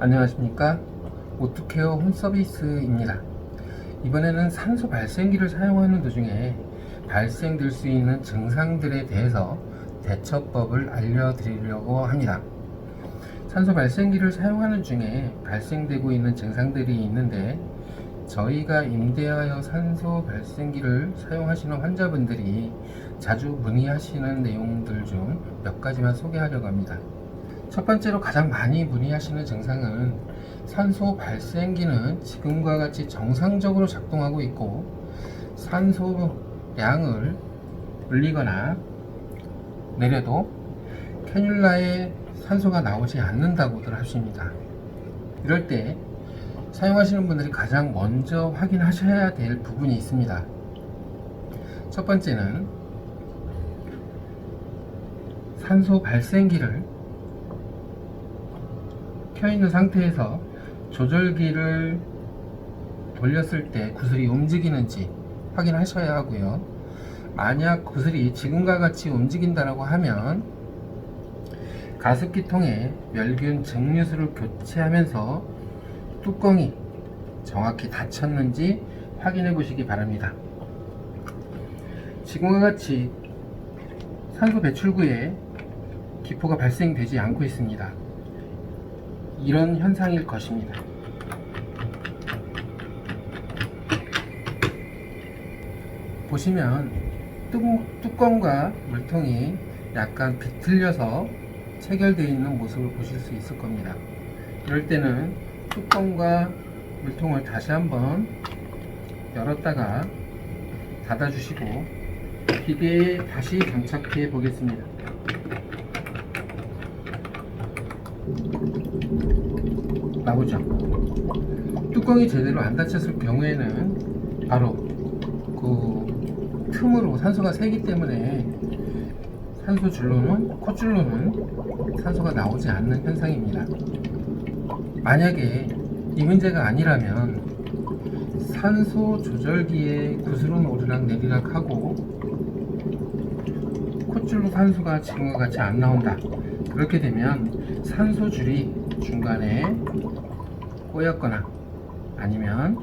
안녕하십니까, 오투케어 홈서비스입니다. 이번에는 산소 발생기를 사용하는 도중에 발생될 수 있는 증상들에 대해서 대처법을 알려드리려고 합니다. 산소 발생기를 사용하는 중에 발생되고 있는 증상들이 있는데, 저희가 임대하여 산소 발생기를 사용하시는 환자분들이 자주 문의하시는 내용들 중 몇 가지만 소개하려고 합니다. 첫 번째로 가장 많이 문의하시는 증상은 산소 발생기는 지금과 같이 정상적으로 작동하고 있고 산소량을 올리거나 내려도 캐뉼라에 산소가 나오지 않는다고들 하십니다. 이럴 때 사용하시는 분들이 가장 먼저 확인하셔야 될 부분이 있습니다. 첫 번째는 산소 발생기를 켜있는 상태에서 조절기를 돌렸을 때 구슬이 움직이는지 확인하셔야 하고요. 만약 구슬이 지금과 같이 움직인다고 하면 가습기통에 멸균 증류수를 교체하면서 뚜껑이 정확히 닫혔는지 확인해 보시기 바랍니다. 지금과 같이 산소 배출구에 기포가 발생되지 않고 있습니다. 이런 현상일 것입니다. 보시면 뚜껑과 물통이 약간 비틀려서 체결되어 있는 모습을 보실 수 있을 겁니다. 이럴 때는 뚜껑과 물통을 다시 한번 열었다가 닫아주시고 기계에 다시 장착해 보겠습니다. 나오죠? 뚜껑이 제대로 안 닫혔을 경우에는 바로 그 틈으로 산소가 새기 때문에 산소줄로는, 콧줄로는 산소가 나오지 않는 현상입니다. 만약에 이 문제가 아니라면 산소 조절기에 구슬은 오르락 내리락 하고 콧줄로 산소가 지금과 같이 안 나온다. 그렇게 되면 산소줄이 중간에 꼬였거나 아니면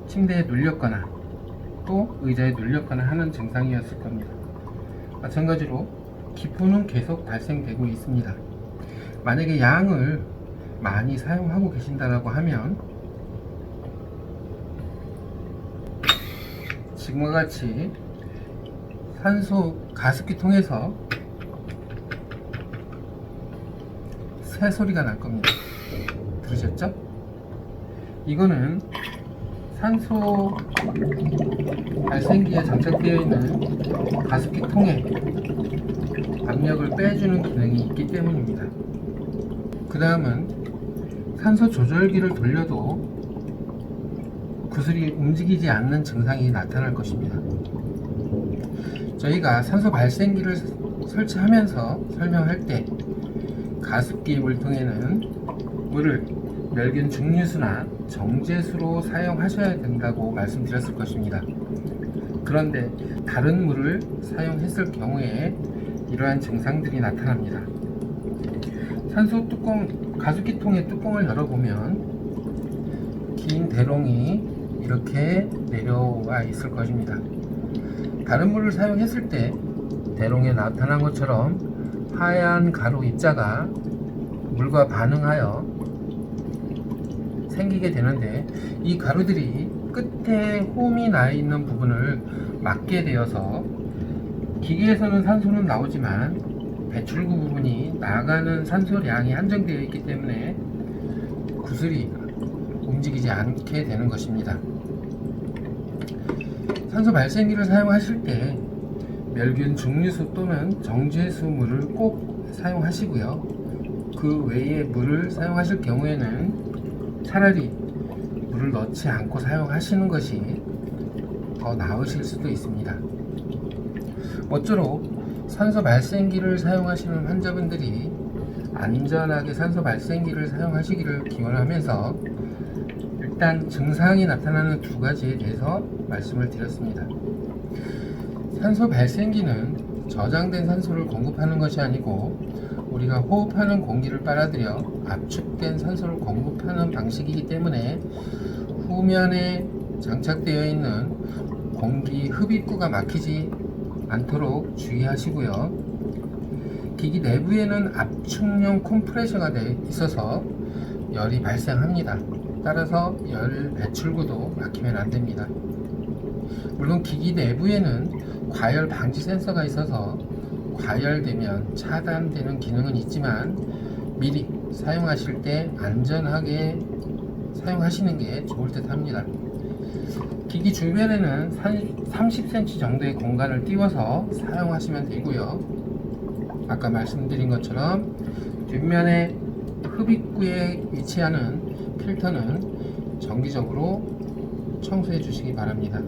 침대에 눌렸거나 또 의자에 눌렸거나 하는 증상이었을 겁니다. 마찬가지로 기포는 계속 발생되고 있습니다. 만약에 양을 많이 사용하고 계신다고 하면 지금과 같이 산소 가습기 통해서 새 소리가 날 겁니다. 들으셨죠? 이거는 산소 발생기에 장착되어 있는 가습기 통에 압력을 빼주는 기능이 있기 때문입니다. 그 다음은 산소 조절기를 돌려도 구슬이 움직이지 않는 증상이 나타날 것입니다. 저희가 산소 발생기를 설치하면서 설명할 때 가습기 물통에는 물을 멸균 증류수나 정제수로 사용하셔야 된다고 말씀드렸을 것입니다. 그런데 다른 물을 사용했을 경우에 이러한 증상들이 나타납니다. 산소 뚜껑, 가습기통의 뚜껑을 열어보면 긴 대롱이 이렇게 내려와 있을 것입니다. 다른 물을 사용했을 때 대롱에 나타난 것처럼 하얀 가루 입자가 물과 반응하여 생기게 되는데, 이 가루들이 끝에 홈이 나 있는 부분을 막게 되어서 기계에서는 산소는 나오지만 배출구 부분이 나가는 산소량이 한정되어 있기 때문에 구슬이 움직이지 않게 되는 것입니다. 산소 발생기를 사용하실 때 멸균 증류수 또는 정제수 물을 꼭 사용하시고요. 그 외에 물을 사용하실 경우에는 차라리 물을 넣지 않고 사용하시는 것이 더 나으실 수도 있습니다. 모쪼록 산소 발생기를 사용하시는 환자분들이 안전하게 산소 발생기를 사용하시기를 기원하면서 일단 증상이 나타나는 두 가지에 대해서 말씀을 드렸습니다. 산소 발생기는 저장된 산소를 공급하는 것이 아니고 우리가 호흡하는 공기를 빨아들여 압축된 산소를 공급하는 방식이기 때문에 후면에 장착되어 있는 공기 흡입구가 막히지 않도록 주의하시고요. 기기 내부에는 압축용 컴프레셔가 되어 있어서 열이 발생합니다. 따라서 열 배출구도 막히면 안 됩니다. 물론 기기 내부에는 과열 방지 센서가 있어서 과열되면 차단되는 기능은 있지만 미리 사용하실 때 안전하게 사용하시는 게 좋을 듯 합니다. 기기 주변에는 30cm 정도의 공간을 띄워서 사용하시면 되고요. 아까 말씀드린 것처럼 뒷면에 흡입구에 위치하는 필터는 정기적으로 청소해 주시기 바랍니다.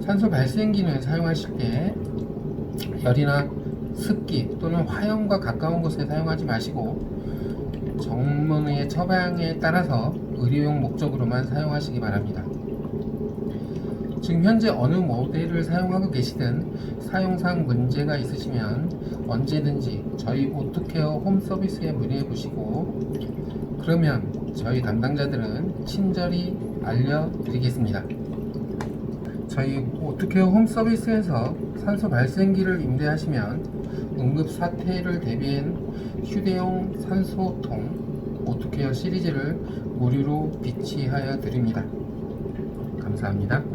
산소 발생기는 사용하실 때 열이나 습기 또는 화염과 가까운 곳에 사용하지 마시고 정문의 처방에 따라서 의료용 목적으로만 사용하시기 바랍니다. 지금 현재 어느 모델을 사용하고 계시든 사용상 문제가 있으시면 언제든지 저희 오토케어 홈서비스에 문의해 보시고 그러면 저희 담당자들은 친절히 알려드리겠습니다. 저희 오토케어 홈서비스에서 산소 발생기를 임대하시면 응급사태를 대비한 휴대용 산소통 오토케어 시리즈를 무료로 비치하여 드립니다. 감사합니다.